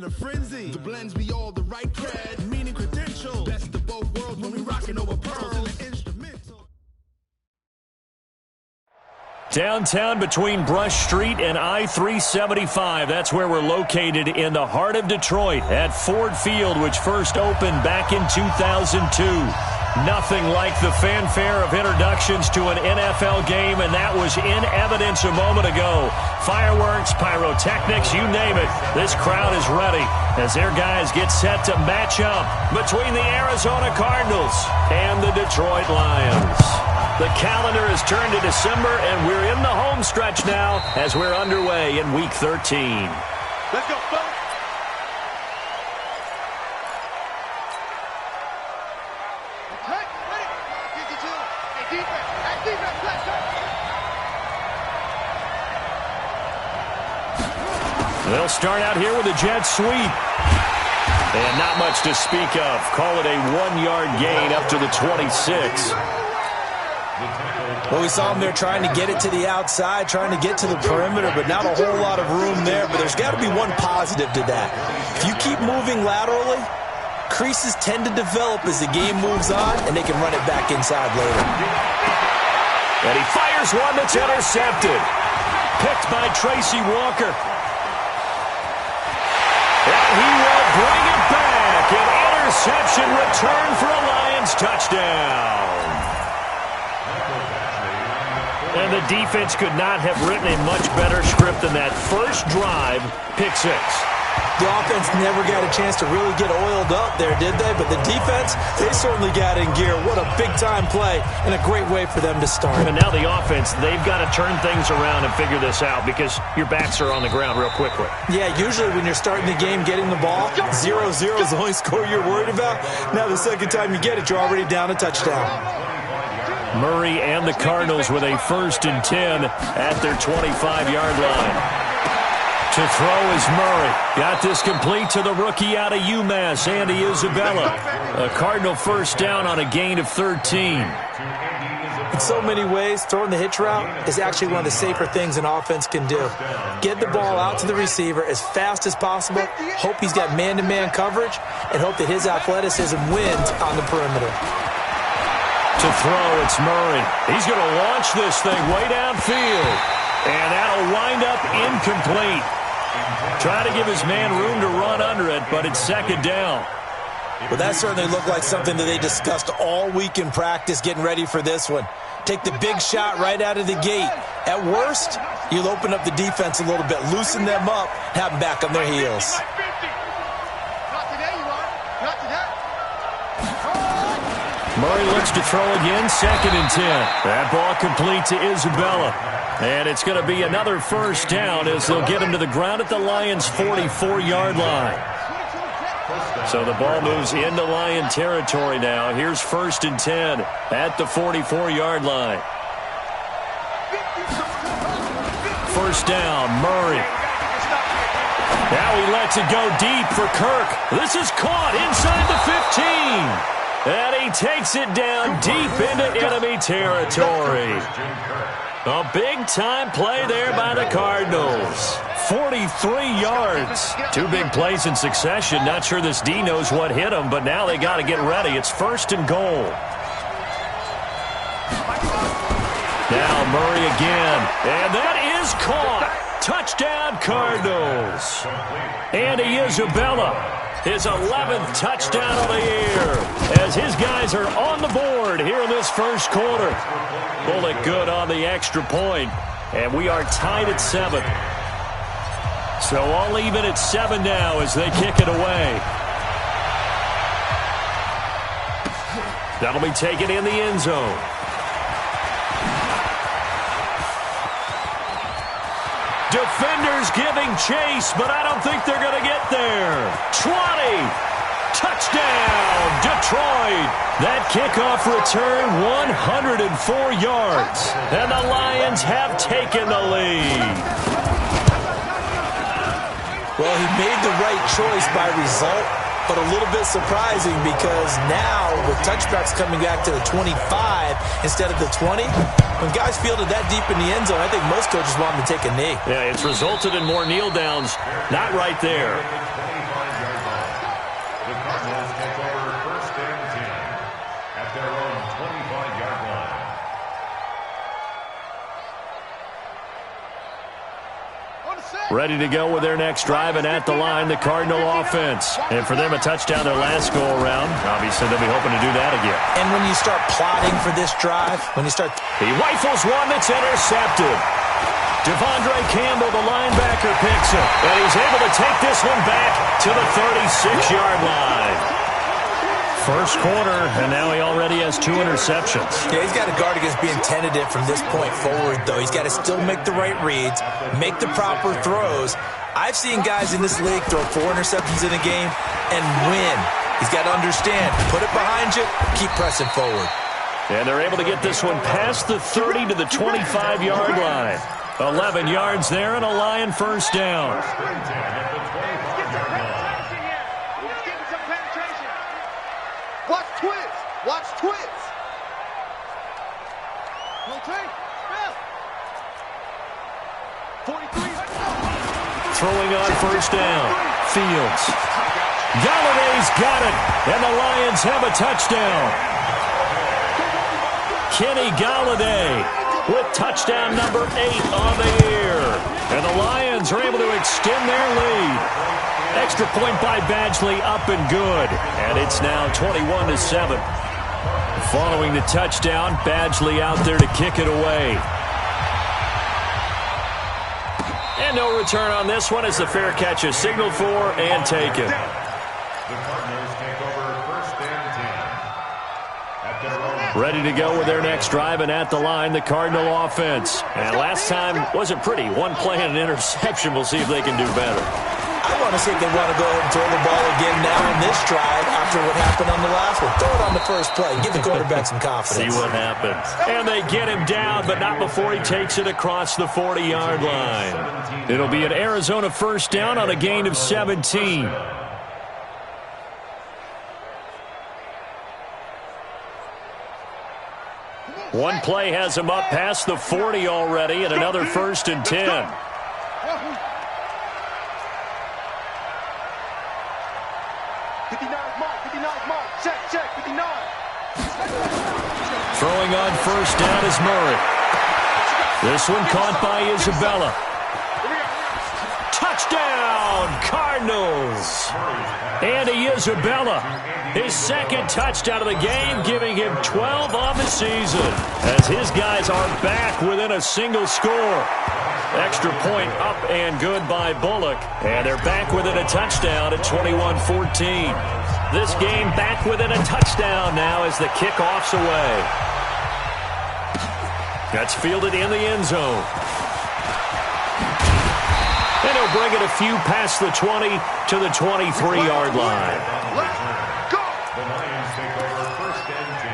a frenzy. The blends be all the right cred, meaning credential. Best of both worlds when we rockin' over pearls and the instrumental. Downtown between Brush Street and I-375. That's where we're located in the heart of Detroit at Ford Field, which first opened back in 2002. Nothing like the fanfare of introductions to an NFL game, and that was in evidence a moment ago. Fireworks, pyrotechnics, you name it. This crowd is ready as their guys get set to match up between the Arizona Cardinals and the Detroit Lions. The calendar has turned to December, and we're in the home stretch now as we're underway in Week 13. Let's go, folks. They'll start out here with a jet sweep. And not much to speak of. Call it a 1-yard gain up to the 26. Well, we saw him there trying to get it to the outside, trying to get to the perimeter, but not a whole lot of room there. But there's got to be one positive to that. If you keep moving laterally, creases tend to develop as the game moves on, and they can run it back inside later. And he fires one that's intercepted. Picked by Tracy Walker. And he will bring it back. An interception return for a Lions touchdown. And the defense could not have written a much better script than that first drive, pick six. The offense never got a chance to really get oiled up there, did they? But the defense, they certainly got in gear. What a big-time play and a great way for them to start. And now the offense, they've got to turn things around and figure this out because your backs are on the ground real quickly. Yeah, usually when you're starting the game getting the ball, 0-0 is the only score you're worried about. Now the second time you get it, you're already down a touchdown. Murray and the Cardinals with a 1st and 10 at their 25-yard line. To throw is Murray. Got this complete to the rookie out of UMass, Andy Isabella. A Cardinal first down on a gain of 13. In so many ways, throwing the hitch route is actually one of the safer things an offense can do. Get the ball out to the receiver as fast as possible, hope he's got man-to-man coverage, and hope that his athleticism wins on the perimeter. To throw, it's Murray. He's going to launch this thing way downfield. And that'll wind up incomplete. Try to give his man room to run under it, but it's second down. Well, that certainly looked like something that they discussed all week in practice getting ready for this one. Take the big shot right out of the gate. At worst, you'll open up the defense a little bit, loosen them up, have them back on their heels. Murray looks to throw again, 2nd and 10. That ball complete to Isabella. And it's going to be another first down as they'll get him to the ground at the Lions' 44-yard line. So the ball moves into Lion territory now. Here's 1st and 10 at the 44-yard line. First down, Murray. Now he lets it go deep for Kirk. This is caught inside the 15. And he takes it down deep into enemy territory. A big-time play there by the Cardinals. 43 yards. 2 big plays in succession. Not sure this D knows what hit him, but now they got to get ready. It's 1st and goal. Now Murray again. And that is caught. Touchdown, Cardinals. Andy Isabella. His 11th touchdown of the year as his guys are on the board here in this first quarter. Pull it good on the extra point, and we are tied at 7. So all even at 7 now as they kick it away. That'll be taken in the end zone. Defenders giving chase, but I don't think they're going to get there. 20. Touchdown, Detroit. That kickoff return, 104 yards. And the Lions have taken the lead. Well, he made the right choice by result, but a little bit surprising because now with touchbacks coming back to the 25 instead of the 20, when guys fielded that deep in the end zone, I think most coaches want them to take a knee. Yeah, it's resulted in more kneel downs. Not right there. The Cardinals take over first and 10 at their own 25-yard line. Ready to go with their next drive, and at the line, the Cardinal offense. And for them, a touchdown their last go-around. Obviously, they'll be hoping to do that again. And when you start plotting for this drive, He rifles one that's intercepted. Devondre Campbell, the linebacker, picks it. And he's able to take this one back to the 36-yard line. First quarter, and now he already has 2 interceptions. Yeah, he's got to guard against being tentative from this point forward, though. He's got to still make the right reads, make the proper throws. I've seen guys in this league throw 4 interceptions in a game and win. He's got to understand, put it behind you, keep pressing forward. And they're able to get this one past the 30 to the 25-yard line. 11 yards there and a Lion first down. Watch twist. Watch twist. Okay. 43. Throwing on first down. Fields. Galladay's got it. And the Lions have a touchdown. Kenny Galladay with touchdown number 8 on the year. And the Lions are able to extend their lead. Extra point by Badgley, up and good. And it's now 21-7. Following the touchdown, Badgley out there to kick it away. And no return on this one as the fair catch is signaled for and taken. The Cardinals take over first and 10 at their own. Ready to go with their next drive, and at the line, the Cardinal offense. And last time wasn't pretty. 1 play and an interception. We'll see if they can do better. I want to see if they want to go ahead and throw the ball again now in this drive after what happened on the last one. Throw it on the first play. Give the quarterback some confidence. See what happens. And they get him down, but not before he takes it across the 40-yard line. It'll be an Arizona first down on a gain of 17. One play has him up past the 40 already, and another first and 10. Throwing on first down is Murray. This one caught by Isabella. Touchdown, Cardinals. Andy Isabella, his second touchdown of the game, giving him 12 on the season, as his guys are back within a single score. Extra point up and good by Bullock, and they're back within a touchdown at 21-14. This game back within a touchdown now as the kickoff's away. That's fielded in the end zone. And he'll bring it a few past the 20 to the 23-yard line. The Lions take over first and 10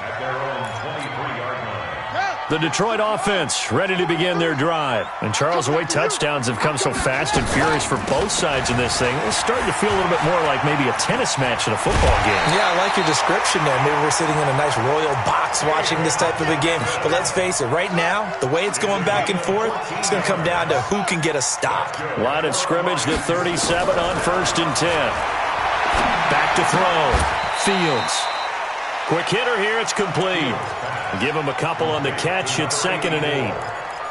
at their own 23-yard line. The Detroit offense ready to begin their drive. And Charles, the way touchdowns have come so fast and furious for both sides in this thing, it's starting to feel a little bit more like maybe a tennis match in a football game. Yeah, I like your description there. Maybe we're sitting in a nice royal box watching this type of a game. But let's face it, right now, the way it's going back and forth, it's going to come down to who can get a stop. Line of scrimmage, the 37 on first and 10. Back to throw. Fields. Quick hitter here, it's complete. Give him a couple on the catch. It's 2nd and 8.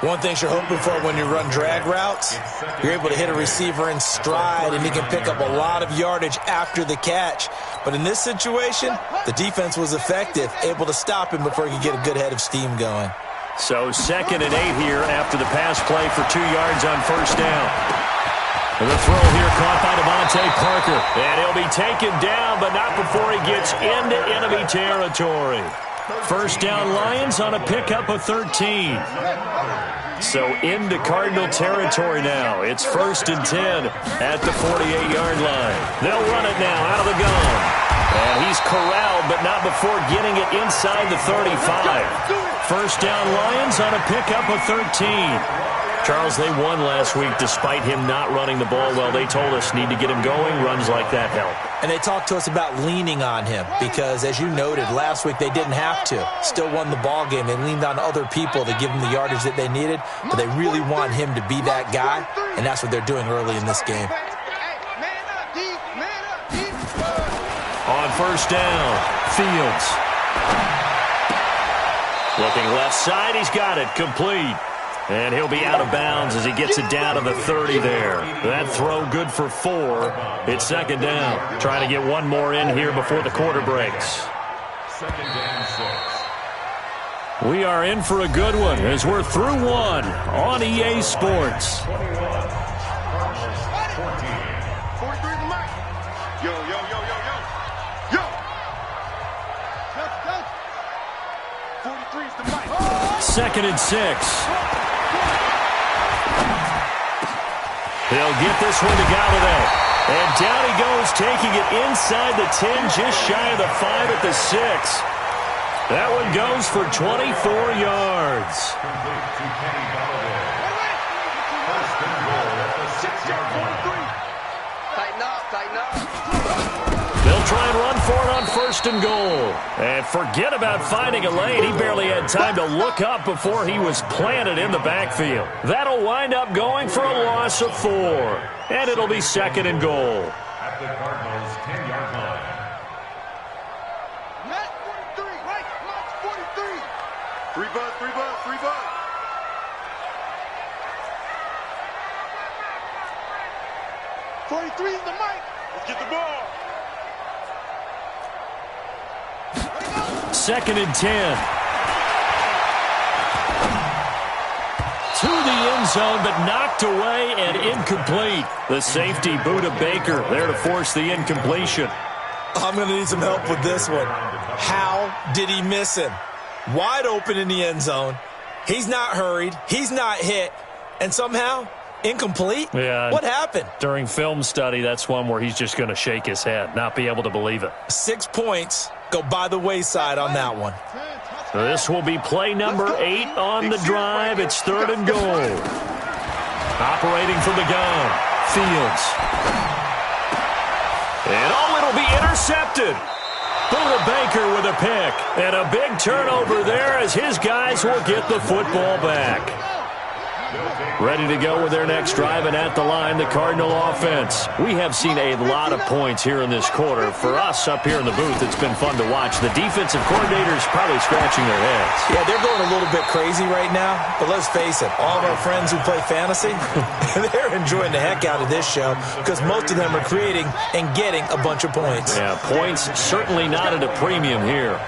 One thing you're hoping for when you run drag routes, you're able to hit a receiver in stride, and he can pick up a lot of yardage after the catch. But in this situation, the defense was effective, able to stop him before he could get a good head of steam going. So 2nd and 8 here after the pass play for 2 yards on first down. And the throw here caught by Devontae Parker. And he'll be taken down, but not before he gets into enemy territory. First down Lions on a pickup of 13. So into Cardinal territory now. It's 1st and 10 at the 48-yard line. They'll run it now out of the gun. And he's corralled, but not before getting it inside the 35. First down Lions on a pickup of 13. Charles, they won last week despite him not running the ball well. They told us need to get him going. Runs like that help. And they talked to us about leaning on him because, as you noted, last week they didn't have to. Still won the ball game. They leaned on other people to give them the yardage that they needed, but they really want him to be that guy, and that's what they're doing early in this game. first down. Fields. Looking left side, he's got it. Complete. And he'll be out of bounds as he gets it down to the 30 there. That throw good for 4. It's second down. Trying to get one more in here before the quarter breaks. Second down 6. We are in for a good one as we're through one on EA Sports. 21. Cardinals 14. 43 is the mic. Yo, yo, yo, yo, yo. Yo. Touch. 43 is the mic. Second and 6. He'll get this one to Galladay. And down he goes, taking it inside the 10, just shy of the 5 at the 6. That one goes for 24 yards. Complete to Kenny Galladay. First and goal at the 6-yard line. Tighten up. They'll try and run for it on first and goal. And forget about finding a lane. He barely had time to look up before he was planted in the backfield. That'll wind up going for a loss of 4. And it'll be second and goal. At the Cardinals' 10-yard line. Matt 43. Right. Matt 43. 3 buzz. 43 is the mic. Let's get the ball. Second and 10. To the end zone, but knocked away and incomplete. The safety, Buda Baker, there to force the incompletion. I'm going to need some help with this one. How did he miss him? Wide open in the end zone. He's not hurried. He's not hit. And somehow, incomplete? Yeah. What happened? During film study, that's one where he's just going to shake his head, not be able to believe it. 6 points go by the wayside on that one. This will be play number 8 on the drive. It's third and goal. Operating from the gun, Fields. And it'll be intercepted. Buda Baker with a pick. And a big turnover there as his guys will get the football back. Ready to go with their next drive, and at the line, the Cardinal offense. We have seen a lot of points here in this quarter. For us up here in the booth, it's been fun to watch. The defensive coordinators probably scratching their heads. Yeah, they're going a little bit crazy right now, but let's face it, all of our friends who play fantasy, they're enjoying the heck out of this show because most of them are creating and getting a bunch of points. Yeah, points certainly not at a premium here.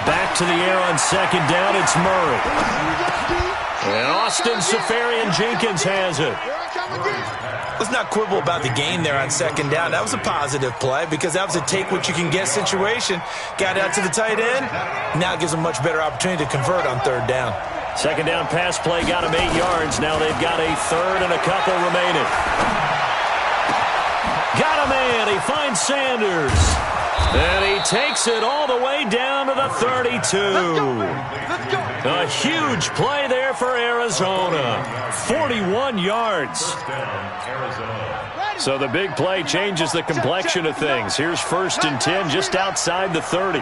Back to the air on second down, it's Murray. And Austin Safarian-Jenkins has it. Let's not quibble about the gain there on second down. That was a positive play because that was a take-what-you-can-get situation. Got out to the tight end. Now it gives them a much better opportunity to convert on third down. Second down pass play got him 8 yards. Now they've got a third and a couple remaining. Got a man. He finds Sanders. And he takes it all the way down to the 32. A huge play there for Arizona. 41 yards. So the big play changes the complexion of things. Here's first and 10 just outside the 30.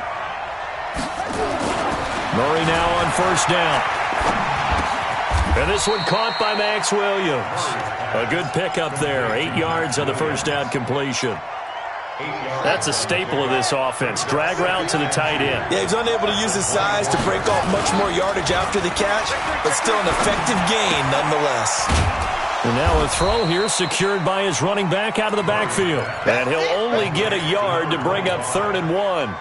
Murray now on first down. And this one caught by Max Williams. A good pickup there. 8 yards on the first down completion. That's a staple of this offense. Drag route to the tight end. Yeah, he's unable to use his size to break off much more yardage after the catch, but still an effective gain nonetheless. And now a throw here secured by his running back out of the backfield. And he'll only get a yard to bring up third and 1.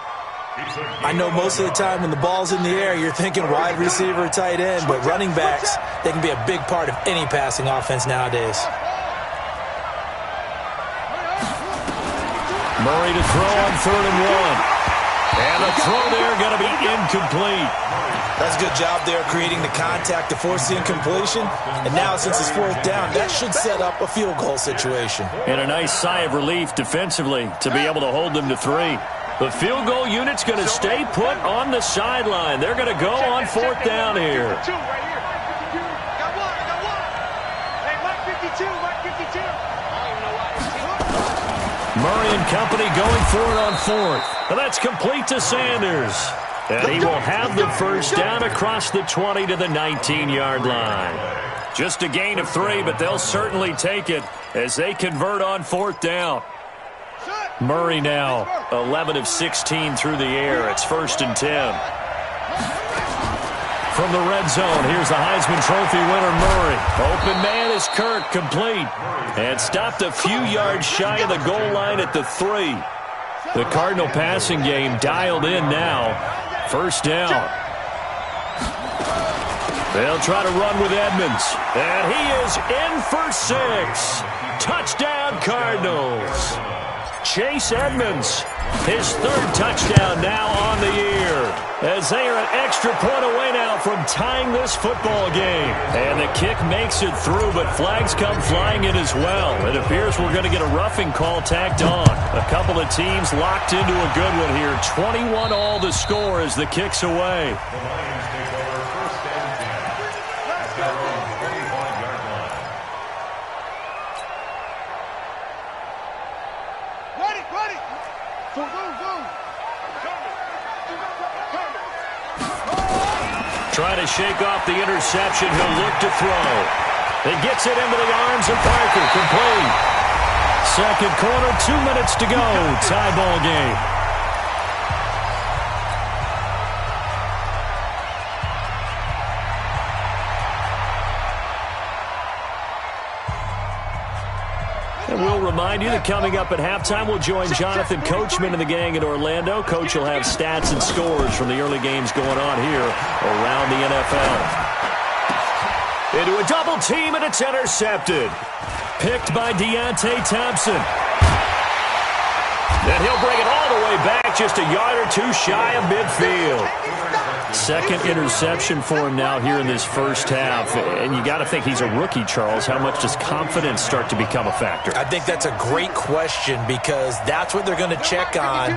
I know most of the time when the ball's in the air, you're thinking wide receiver, tight end, but running backs, they can be a big part of any passing offense nowadays. Murray to throw on third and 1. And the throw there going to be incomplete. That's a good job there creating the contact to force the incompletion. And now since it's fourth down, that should set up a field goal situation. And a nice sigh of relief defensively to be able to hold them to 3. The field goal unit's going to stay put on the sideline. They're going to go on fourth down here. Murray and company going for it on fourth. And that's complete to Sanders. And he will have the first down across the 20 to the 19-yard line. Just a gain of 3, but they'll certainly take it. as they convert on 4th down. Murray now 11 of 16 through the air. It's 1st and 10. From the red zone, here's the Heisman Trophy winner, Murray. Open man is Kirk, complete. And stopped a few yards shy of the goal line at the 3. The Cardinal passing game dialed in now. 1st down. They'll try to run with Edmonds. And he is in for 6. Touchdown, Cardinals. Chase Edmonds, his 3rd touchdown now on the year, as they are an extra point away now from tying this football game. And the kick makes it through, but flags come flying in as well. It appears we're going to get a roughing call tacked on. A couple of teams locked into a good one here. 21 all the score as the kick's away. The Lions take over 1st and 10 at their own 25-yard line. Ready. Trying to shake off the interception. He'll look to throw. He gets it into the arms of Parker. Complete. 2nd quarter, 2 minutes to go. Tie ball game. And we'll remind you that coming up at halftime, we'll join Jonathan Coachman and the gang in Orlando. Coach will have stats and scores from the early games going on here around the NFL. Into a double team, and it's intercepted. Picked by Deontay Thompson. And he'll bring it all the way back, just a yard or 2 shy of midfield. 2nd interception for him now here in this 1st half. And you got to think he's a rookie, Charles. How much does confidence start to become a factor? I think that's a great question, because that's what they're going to check on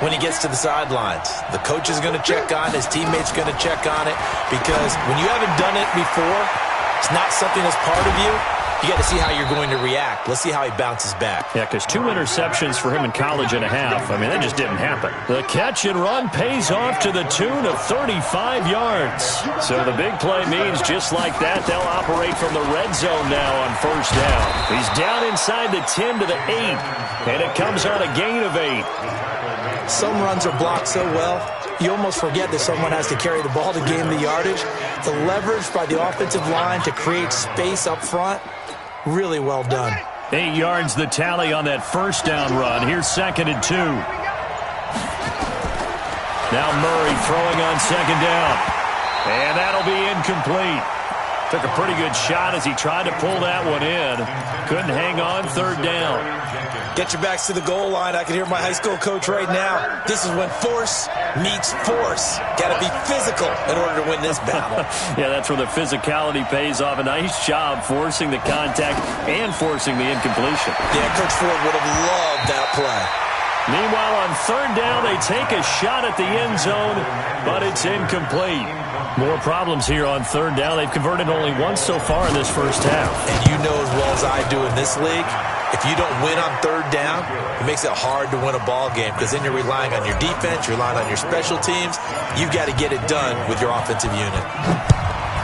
when he gets to the sidelines. The coach is going to check on, his teammates going to check on it, because when you haven't done it before, it's not something that's part of you. You got to see how you're going to react. Let's see how he bounces back. Yeah, because 2 interceptions for him in college and a half. I mean, that just didn't happen. The catch and run pays off to the tune of 35 yards. So the big play means just like that, they'll operate from the red zone now on 1st down. He's down inside the 10 to the 8, and it comes on a gain of 8. Some runs are blocked so well, you almost forget that someone has to carry the ball to gain the yardage. The leverage by the offensive line to create space up front, really well done. 8 yards the tally on that 1st down run. Here's 2nd and 2. Now Murray throwing on 2nd down. And that'll be incomplete. Took a pretty good shot as he tried to pull that one in. Couldn't hang on 3rd down. Get your backs to the goal line. I can hear my high school coach right now. This is when force meets force. Got to be physical in order to win this battle. Yeah, that's where the physicality pays off. A nice job forcing the contact and forcing the incompletion. Yeah, Coach Ford would have loved that play. Meanwhile, on 3rd down, they take a shot at the end zone, but it's incomplete. More problems here on 3rd down. They've converted only once so far in this 1st half. And you know as well as I do in this league, if you don't win on 3rd down, it makes it hard to win a ball game, because then you're relying on your defense, you're relying on your special teams. You've got to get it done with your offensive unit.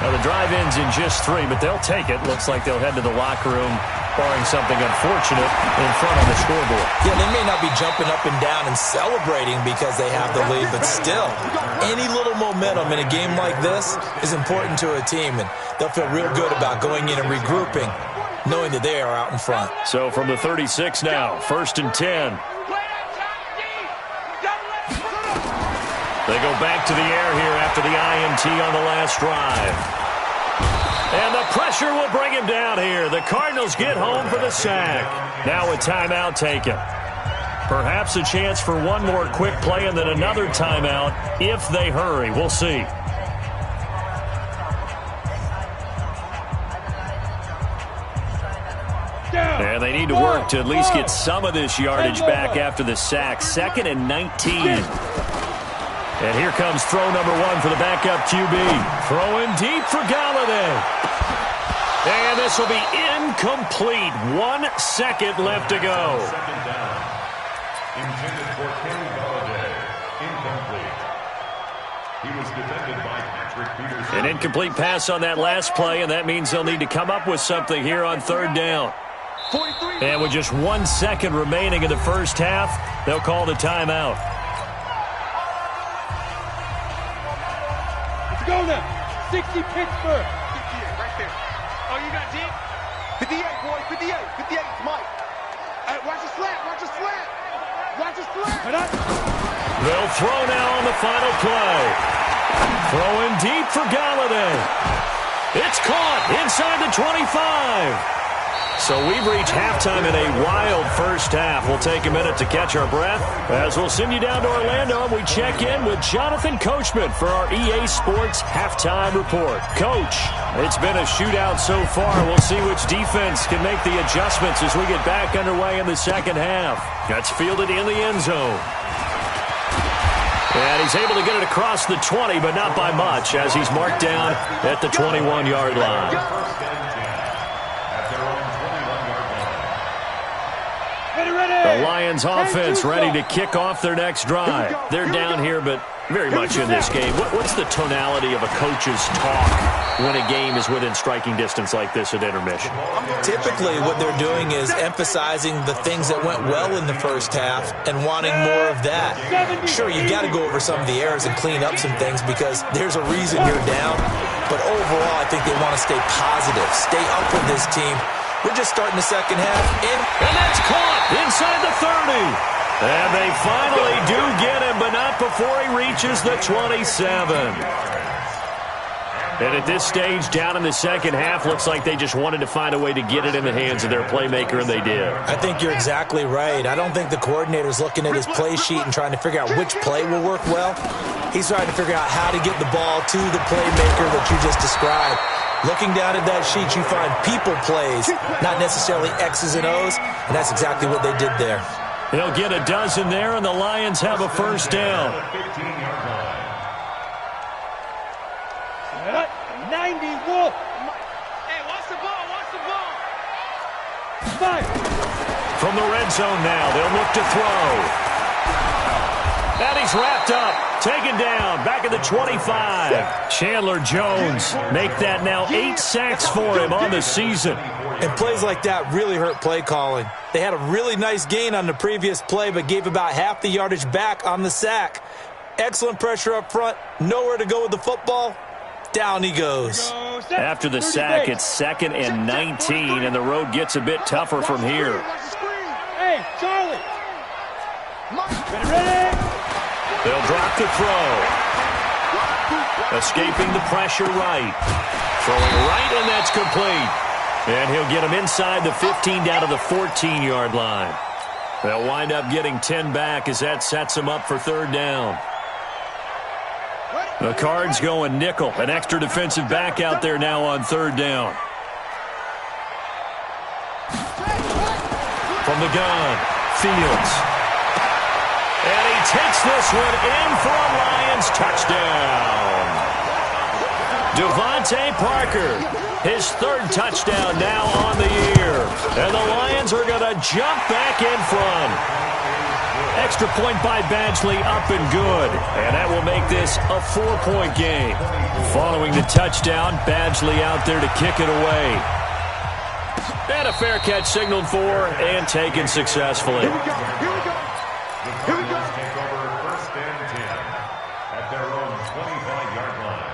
Now the drive ends in just 3, but they'll take it. Looks like they'll head to the locker room, barring something unfortunate in front on the scoreboard. Yeah, they may not be jumping up and down and celebrating because they have the lead, but still, any little momentum in a game like this is important to a team, and they'll feel real good about going in and regrouping, knowing that they are out in front. So from the 36 now, 1st and 10. They go back to the air here after the INT on the last drive. And the pressure will bring him down here. The Cardinals get home for the sack. Now a timeout taken. Perhaps a chance for one more quick play and then another timeout if they hurry. We'll see. And they need to work to at least get some of this yardage back after the sack. 2nd and 19. And here comes throw number 1 for the backup QB. Throwing deep for Galladay. And this will be incomplete. 1 second left to go. 2nd down. Intended for Kenny Galladay. Incomplete. He was defended by Patrick Peterson. An incomplete pass on that last play, and that means they'll need to come up with something here on 3rd down. And with just 1 second remaining in the first half, they'll call the timeout. Let's go now. 60 Pittsburgh. 58, right there. Oh, you got deep? 58, boy. 58. 58. It's Mike. Hey, watch the slant. Watch the slant. Watch the slant. They'll throw now on the final play. Throwing deep for Galladay. It's caught inside the 25. So we've reached halftime in a wild first half. We'll take a minute to catch our breath as we'll send you down to Orlando and we check in with Jonathan Coachman for our EA Sports Halftime Report. Coach, it's been a shootout so far. We'll see which defense can make the adjustments as we get back underway in the second half. That's fielded in the end zone. And he's able to get it across the 20, but not by much as he's marked down at the 21-yard line. The Lions offense ready to kick off their next drive. They're down here, but very much in this game. What's the tonality of a coach's talk when a game is within striking distance like this at intermission? Typically, what they're doing is emphasizing the things that went well in the first half and wanting more of that. Sure, you got to go over some of the errors and clean up some things because there's a reason you're down. But overall, I think they want to stay positive, stay up with this team. We're just starting the second half. And that's caught inside the 30. And they finally do get him, but not before he reaches the 27. And at this stage, down in the second half, looks like they just wanted to find a way to get it in the hands of their playmaker, and they did. I think you're exactly right. I don't think the coordinator's looking at his play sheet and trying to figure out which play will work well. He's trying to figure out how to get the ball to the playmaker that you just described. Looking down at that sheet, you find people plays, not necessarily X's and O's, and that's exactly what they did there. He'll get a dozen there, and the Lions have a first down. 90, Wolf. Hey, watch the ball. Watch the ball. Five. From the red zone now, they'll look to throw. And he's wrapped up, taken down, back at the 25. Chandler Jones make that now 8 sacks for him on the season. And plays like that really hurt play calling. They had a really nice gain on the previous play, but gave about half the yardage back on the sack. Excellent pressure up front, nowhere to go with the football. Down he goes. After the sack, it's 2nd and 19, and the road gets a bit tougher from here. Hey, Charlie. Ready? They'll drop the throw. Escaping the pressure right. Throwing right, and that's complete. And he'll get him inside the 15 down to the 14-yard line. They'll wind up getting 10 back as that sets them up for third down. The Cards going nickel. An extra defensive back out there now on third down. From the gun, Fields. And he takes this one in for a Lions touchdown. Devontae Parker, his third touchdown now on the year. And the Lions are going to jump back in front. Extra point by Badgley, up and good. And that will make this a 4-point game. Following the touchdown, Badgley out there to kick it away. And a fair catch signaled for and taken successfully. The Lions take over 1st and 10 at their own 25-yard line.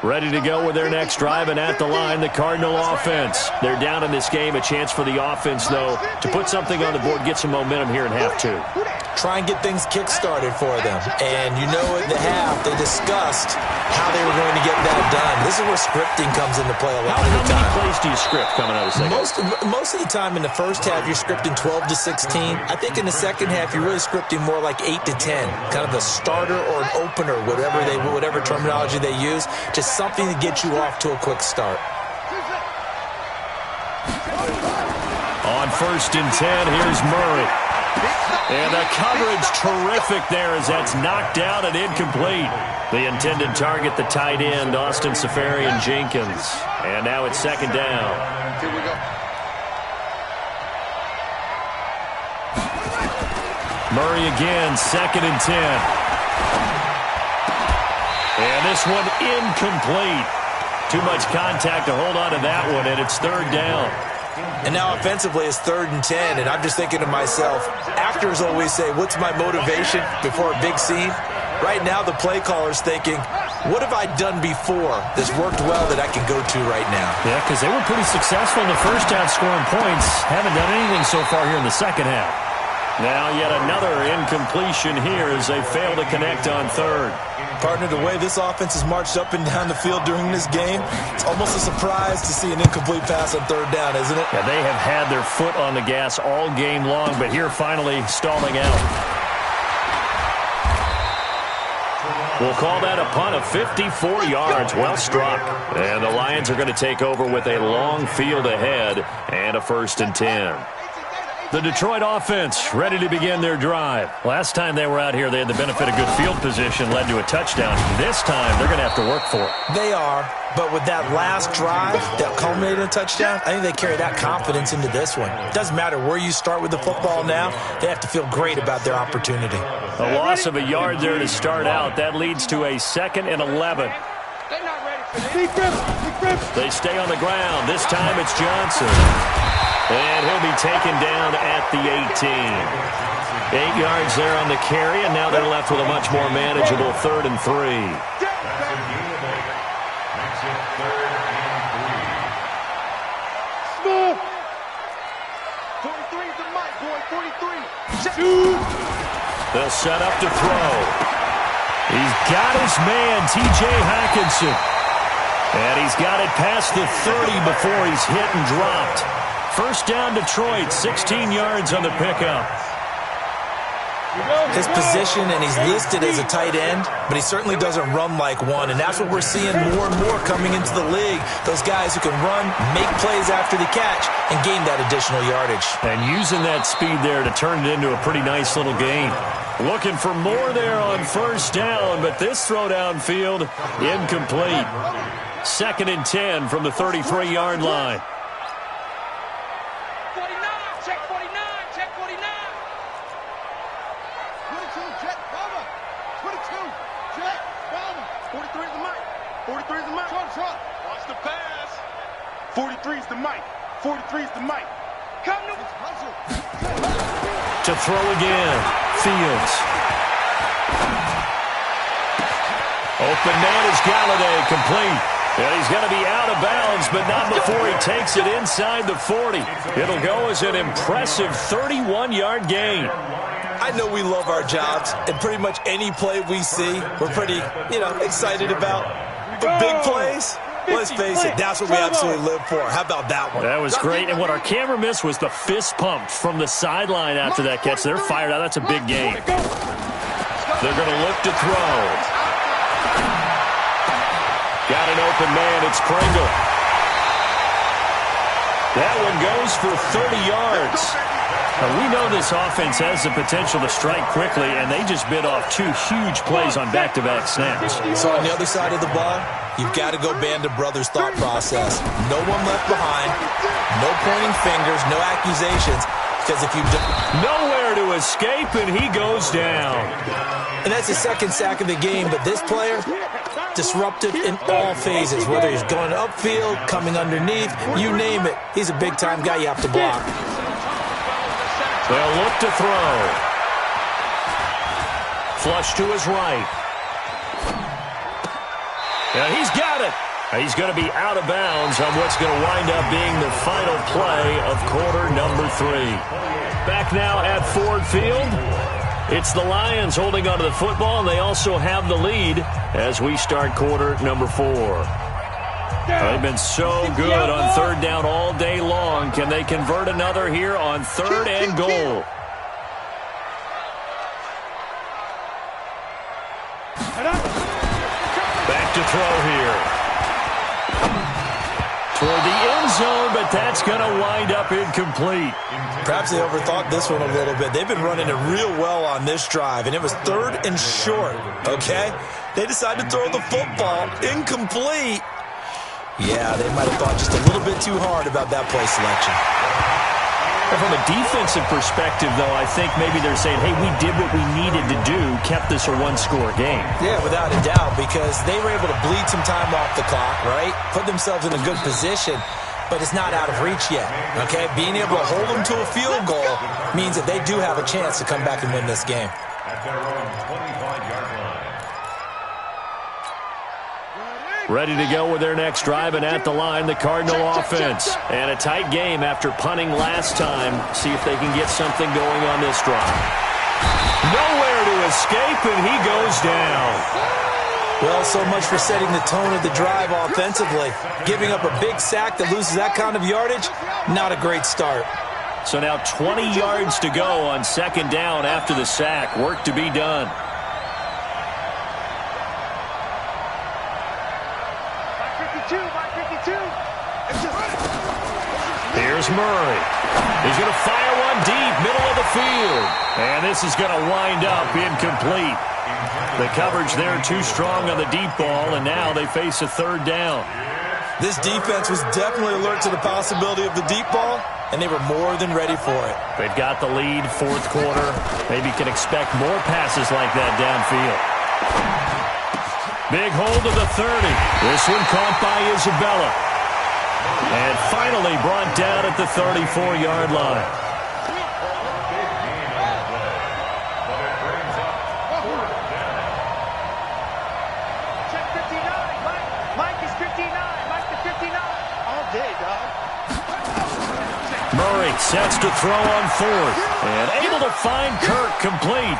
Ready to go with their next drive, and at the line, the Cardinal offense. They're down in this game. A chance for the offense, though, to put something on the board, get some momentum here in half two. Try and get things kick-started for them. And you know at the half, they discussed how they were going to get that done. This is where scripting comes into play a lot of the time. How many plays do you script coming out of the second? Most of the time in the first half, you're scripting 12 to 16. I think in the second half, you're really scripting more like 8 to 10. Kind of a starter or an opener, whatever terminology they use. Just something to get you off to a quick start. On 1st and 10, here's Murray. And the coverage terrific there as that's knocked down and incomplete. The intended target, the tight end, Austin Safarian-Jenkins. And now it's 2nd down. Here we go. Murray again, 2nd and 10. And this one incomplete. Too much contact to hold on to that one, and it's 3rd down. And now offensively it's 3rd and 10, and I'm just thinking to myself, actors always say, what's my motivation before a big scene? Right now the play caller's thinking, what have I done before that's worked well that I can go to right now? Yeah, because they were pretty successful in the first half scoring points. Haven't done anything so far here in the second half. Now yet another incompletion here as they fail to connect on 3rd. Partner, the way this offense has marched up and down the field during this game, it's almost a surprise to see an incomplete pass on 3rd down, isn't it? Yeah, they have had their foot on the gas all game long, but here finally stalling out. We'll call that a punt of 54 yards. Well struck. And the Lions are going to take over with a long field ahead and a 1st and 10. The Detroit offense ready to begin their drive. Last time they were out here, they had the benefit of good field position, led to a touchdown. This time, they're going to have to work for it. They are, but with that last drive that culminated in a touchdown, I think they carry that confidence into this one. It doesn't matter where you start with the football now, they have to feel great about their opportunity. A loss of a yard there to start out. That leads to a 2nd and 11. They stay on the ground. This time it's Johnson. And he'll be taken down at the 18. 8 yards there on the carry, and now they're left with a much more manageable 3rd and 3. Small. 43 is the mic, boy. 43. They'll set up to throw. He's got his man, T.J. Hockenson. And he's got it past the 30 before he's hit and dropped. 1st down Detroit, 16 yards on the pickup. His position, and he's listed as a tight end, but he certainly doesn't run like one, and that's what we're seeing more and more coming into the league. Those guys who can run, make plays after the catch, and gain that additional yardage. And using that speed there to turn it into a pretty nice little game. Looking for more there on 1st down, but this throw downfield, incomplete. 2nd and 10 from the 33-yard line. 43 is the mic. 43 is the mic. Come to throw again. Fields. Open man is Galladay, complete. And he's going to be out of bounds, but not before he takes it inside the 40. It'll go as an impressive 31-yard gain. I know we love our jobs, and pretty much any play we see, we're pretty, excited about. But big plays, let's face it, that's what we absolutely live for. How about that one? That was great, and what our camera missed was the fist pump from the sideline after that catch. They're fired out. That's a big game. They're going to look to throw. Got an open man. It's Pringle. That one goes for 30 yards. Now, we know this offense has the potential to strike quickly, and they just bit off 2 huge plays on back-to-back snaps. So on the other side of the ball, you've got to go Band of Brothers thought process. No one left behind, no pointing fingers, no accusations, because if you nowhere to escape, and he goes down. And that's the 2nd sack of the game, but this player, disruptive in all phases, whether he's going upfield, coming underneath, you name it. He's a big-time guy you have to block. They'll look to throw. Flush to his right. And he's got it. He's going to be out of bounds on what's going to wind up being the final play of quarter number 3. Back now at Ford Field. It's the Lions holding onto the football, and they also have the lead as we start quarter number 4. They've been so good on 3rd down all day long. Can they convert another here on 3rd and goal? Back to throw here. Toward the end zone, but that's going to wind up incomplete. Perhaps they overthought this one a little bit. They've been running it real well on this drive, and it was 3rd and short, okay? They decided to throw the football incomplete. Yeah, they might have thought just a little bit too hard about that play selection. From a defensive perspective, though, I think maybe they're saying, hey, we did what we needed to do, kept this a 1-score game. Yeah, without a doubt, because they were able to bleed some time off the clock, right? Put themselves in a good position. but it's not out of reach yet, okay? Being able to hold them to a field goal means that they do have a chance to come back and win this game. At their own 25-yard line. Ready to go with their next drive, and at the line, the Cardinal offense. And a tight game after punting last time. See if they can get something going on this drive. Nowhere to escape, and he goes down. Well, so much for setting the tone of the drive offensively. Giving up a big sack that loses that kind of yardage, not a great start. So now 20 yards to go on second down after the sack. Work to be done. Here's Murray. He's going to fire one deep, middle of the field. And this is going to wind up incomplete. The coverage there too strong on the deep ball, and now they face a third down. This defense was definitely alert to the possibility of the deep ball, and they were more than ready for it. They've got the lead, fourth quarter. Maybe can expect more passes like that downfield. Big hold of the 30. This one caught by Isabella. And finally brought down at the 34-yard line. Murray sets to throw on fourth. And able to find Kirk complete.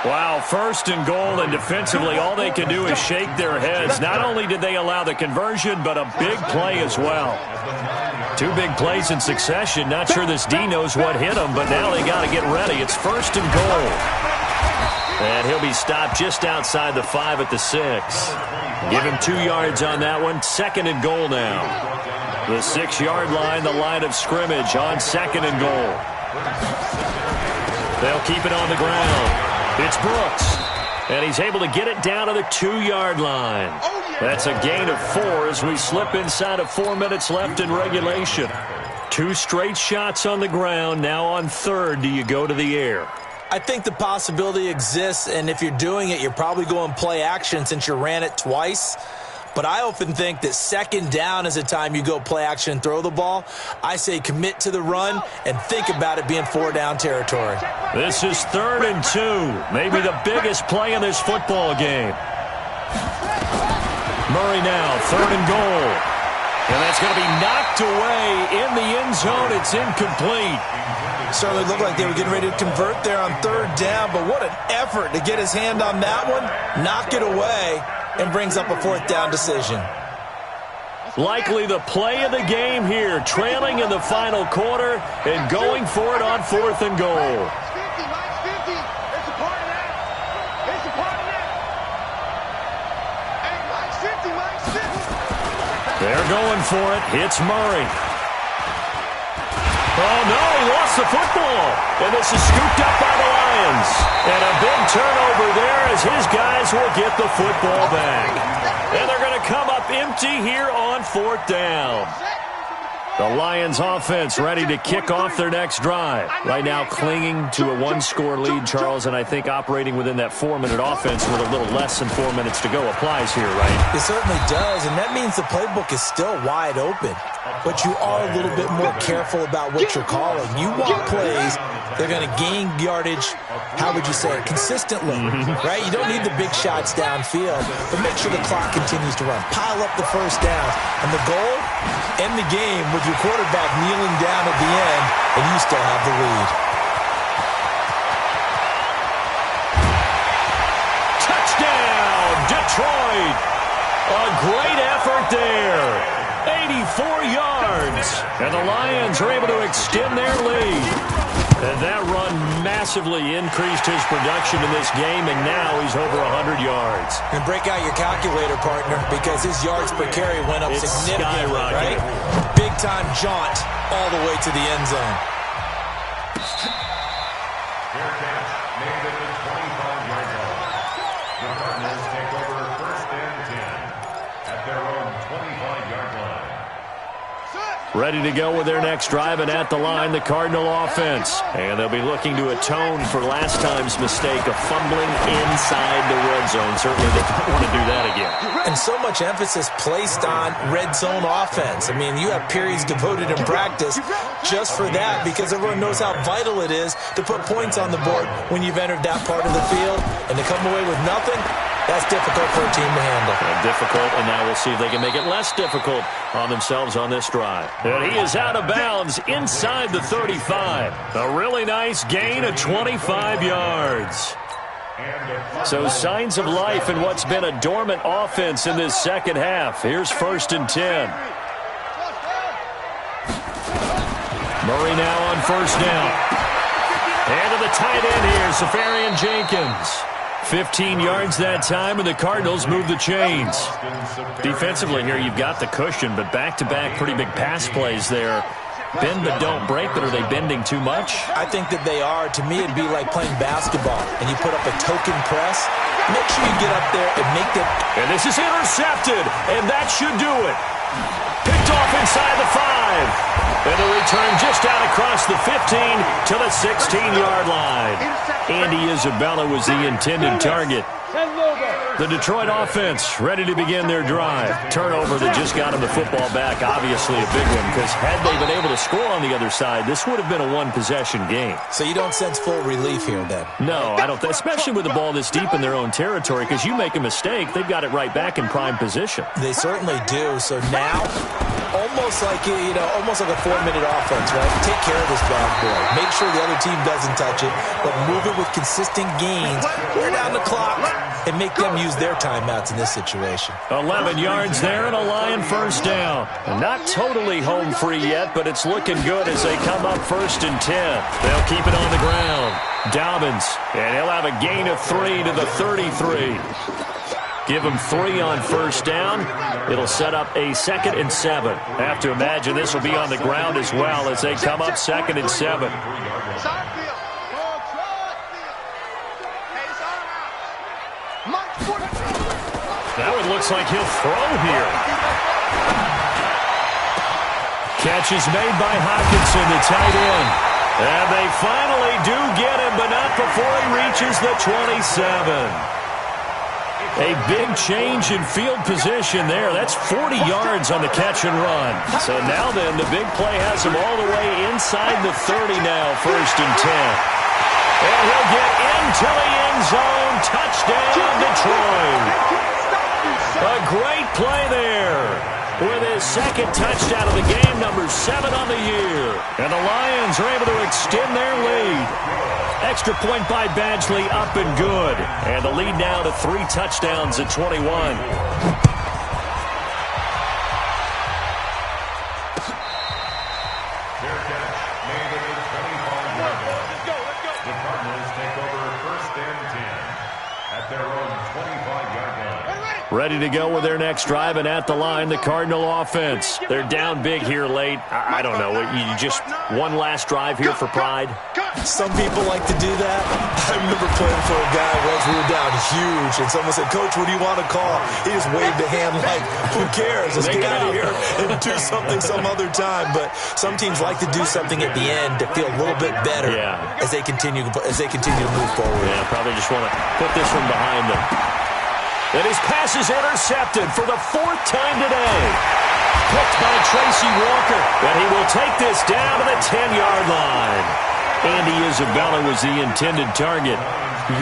Wow, first and goal, and defensively all they can do is shake their heads. Not only did they allow the conversion, but a big play as well. Two big plays in succession. Not sure this D knows what hit him, but now they got to get ready. It's first and goal. And he'll be stopped just outside the 5 at the 6. Give him 2 yards on that one. Second and goal now. The 6-yard line, the line of scrimmage on second and goal. They'll keep it on the ground. It's Brooks, and he's able to get it down to the 2-yard line. That's a gain of 4 as we slip inside of 4 minutes left in regulation. 2 straight shots on the ground. Now on third, do you go to the air? I think the possibility exists, and if you're doing it, you're probably going play action since you ran it twice. But I often think that second down is a time you go play action and throw the ball. I say commit to the run and think about it being 4-down territory. This is 3rd and 2. Maybe the biggest play in this football game. Murray now, 3rd and goal. And that's going to be knocked away in the end zone. It's incomplete. Certainly looked like they were getting ready to convert there on 3rd down, but what an effort to get his hand on that one, knock it away, and brings up a 4th down decision. Likely the play of the game here, trailing in the final quarter and going for it on 4th and goal. They're going for it. It's Murray. Oh, no, he lost the football. And this is scooped up by the Lions. And a big turnover there as his guys will get the football back. And they're going to come up empty here on 4th down. The Lions offense ready to kick off their next drive. Right now clinging to a 1-score lead, Charles, and I think operating within that 4-minute offense with a little less than 4 minutes to go applies here, right? It certainly does, and that means the playbook is still wide open. But you are a little bit more careful about what you're calling. You want plays they're going to gain yardage, how would you say it, consistently, right? You don't need the big shots downfield, but make sure the clock continues to run. Pile up the first down. And the goal, end the game with your quarterback kneeling down at the end, and you still have the lead. Touchdown, Detroit! A great effort there. 84 yards. And the Lions are able to extend their lead. And that run massively increased his production in this game, and now he's over 100 yards. And break out your calculator, partner, because his yards per carry went up significantly, right? Big-time jaunt all the way to the end zone. Fair catch made at the 25-yard line. The Cardinals take over 1st and 10 at their own 25-yard line. Ready to go with their next drive, and at the line, the Cardinal offense. And they'll be looking to atone for last time's mistake of fumbling inside the red zone. Certainly they don't want to do that again. And so much emphasis placed on red zone offense. I mean, you have periods devoted in practice just for that because everyone knows how vital it is to put points on the board when you've entered that part of the field. And to come away with nothing, that's difficult for a team to handle. Difficult, and now we'll see if they can make it less difficult on themselves on this drive. And he is out of bounds inside the 35. A really nice gain of 25 yards. So signs of life in what's been a dormant offense in this second half. Here's 1st and 10. Murray now on 1st down. And to the tight end here, Safarian Jenkins. 15 yards that time, and the Cardinals move the chains. Defensively here, you've got the cushion, but back-to-back pretty big pass plays there. Bend but don't break, but are they bending too much? I think that they are. To me, it'd be like playing basketball, and you put up a token press. Make sure you get up there and make them. And this is intercepted, and that should do it. Picked off inside the 5. And the return just out across the 15 to the 16-yard line. Andy Isabella was the intended target. The Detroit offense ready to begin their drive. Turnover that just got them the football back. Obviously a big one, because had they been able to score on the other side, this would have been a one-possession game. So you don't sense full relief here then? No, I don't. Especially with the ball this deep in their own territory, because you make a mistake, they've got it right back in prime position. They certainly do. So now, almost like a 4-minute offense, right? Take care of this bad boy. Make sure the other team doesn't touch it, but move it with consistent gains. Wear down the clock and make them use their timeouts in this situation. 11 yards there and a Lion 1st down. Not totally home free yet, but it's looking good as they come up 1st and 10. They'll keep it on the ground. Dobbins, and he'll have a gain of 3 to the 33. Give him 3 on 1st down. It'll set up a 2nd and 7. Have to imagine this will be on the ground as well as they come up 2nd and 7. Now it looks like he'll throw here. Catch is made by Hockenson, the tight end. And they finally do get him, but not before he reaches the 27. A big change in field position there. That's 40 yards on the catch and run. So now then, the big play has him all the way inside the 30 now, 1st and 10. And he'll get into the end zone. Touchdown, Detroit. A great play there with his 2nd touchdown of the game, number 7 on the year. And the Lions are able to extend their lead. Extra point by Badgley, up and good. And the lead now to 3 touchdowns at 21. Their catch made at the 25-yard line. The Cardinals take over 1st and 10 at their own 25-yard line. Ready to go with their next drive, and at the line, the Cardinal offense. They're down big here late. I don't know. You just one last drive here for pride? Some people like to do that. I remember playing for a guy once. We were down huge, and someone said, "Coach, what do you want to call?" He just waved a hand like, "Who cares? Let's get out of here and do something some other time." But some teams like to do something at the end to feel a little bit better as they continue to move forward. Yeah, probably just want to put this one behind them. And his pass is intercepted for the 4th time today. Picked by Tracy Walker. And he will take this down to the 10-yard line. Andy Isabella was the intended target.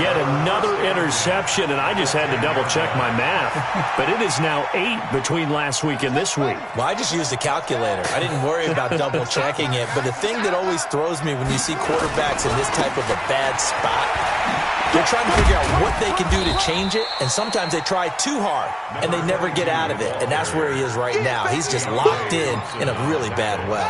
Yet another interception, and I just had to double-check my math. But it is now 8 between last week and this week. Well, I just used a calculator. I didn't worry about double-checking it. But the thing that always throws me when you see quarterbacks in this type of a bad spot, they're trying to figure out what they can do to change it, and sometimes they try too hard, and they never get out of it. And that's where he is right now. He's just locked in a really bad way.